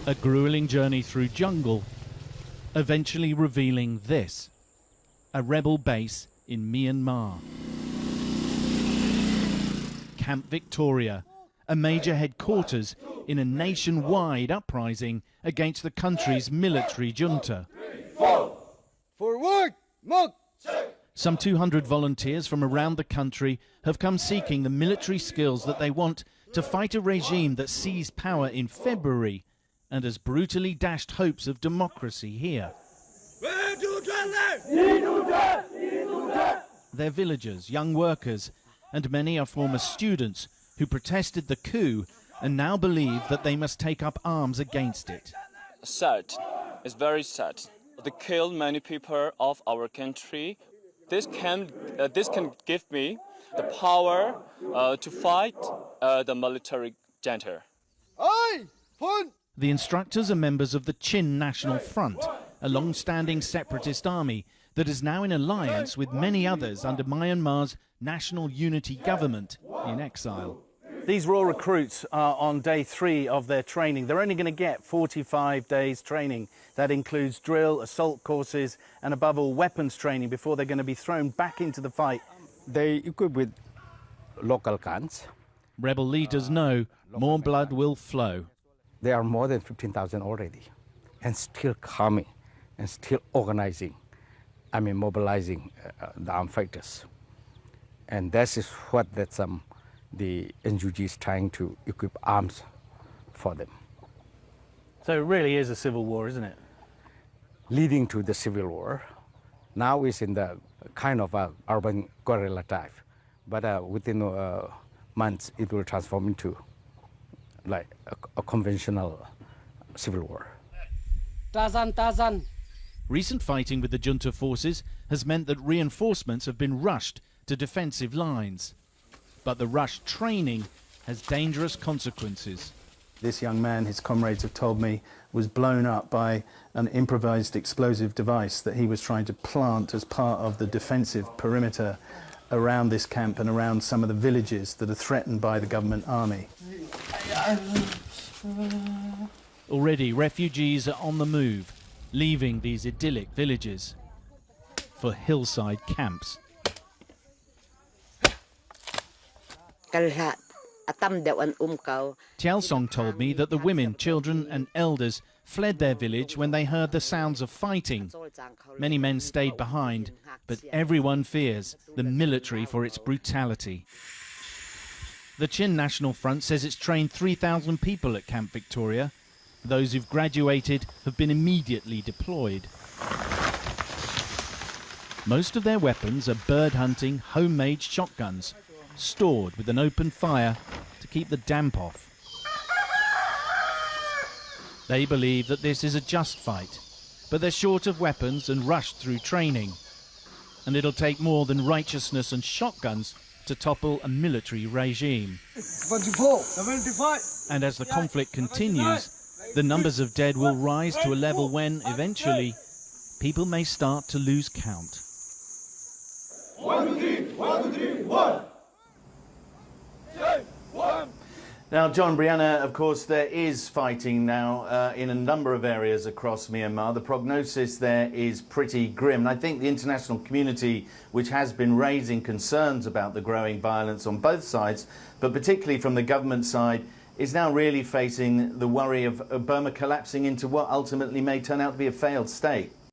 A grueling journey through jungle, eventually revealing this, a rebel base in Myanmar. Camp Victoria, a major headquarters in a nationwide uprising against the country's military junta. Forward, march! Some 200 volunteers from around the country have come seeking the military skills that they want to fight a regime that seized power in February and has brutally dashed hopes of democracy here. They're villagers, young workers, and many are former students who protested the coup and now believe that they must take up arms against it. Sad. It's very sad. They killed many people of our country. This can give me the power to fight the military junta. The instructors are members of the Chin National Front, a long-standing separatist army that is now in alliance with many others under Myanmar's national unity government in exile. These raw recruits are on day 3 of their training. They're only going to get 45 days training. That includes drill, assault courses, and above all, weapons training before they're going to be thrown back into the fight. They equip with local guns. Rebel leaders know more blood will flow. There are more than 15,000 already, and still coming, and still organizing, mobilizing the armed fighters. And that is what the NUG is trying to equip arms for them. So it really is a civil war, isn't it? Leading to the civil war. Now it's in the kind of urban guerrilla type, but within months it will transform into like a conventional civil war. Recent fighting with the junta forces has meant that reinforcements have been rushed to defensive lines. But the rushed training has dangerous consequences. This young man, his comrades have told me, was blown up by an improvised explosive device that he was trying to plant as part of the defensive perimeter around this camp and around some of the villages that are threatened by the government army. Already, refugees are on the move, leaving these idyllic villages for hillside camps. Tiao Song told me that the women, children and elders fled their village when they heard the sounds of fighting. Many men stayed behind, but everyone fears the military for its brutality. The Chin National Front says it's trained 3,000 people at Camp Victoria. Those who've graduated have been immediately deployed. Most of their weapons are bird-hunting, homemade shotguns, stored with an open fire to keep the damp off. They believe that this is a just fight, but they're short of weapons and rushed through training. And it'll take more than righteousness and shotguns to topple a military regime. 74. And as the conflict continues, the numbers of dead will rise to a level when, eventually, people may start to lose count. 1, 2, 3, 1, 2, 3, 1. Now, John, Brianna, of course, there is fighting now in a number of areas across Myanmar. The prognosis there is pretty grim. And I think the international community, which has been raising concerns about the growing violence on both sides, but particularly from the government side, is now really facing the worry of Burma collapsing into what ultimately may turn out to be a failed state.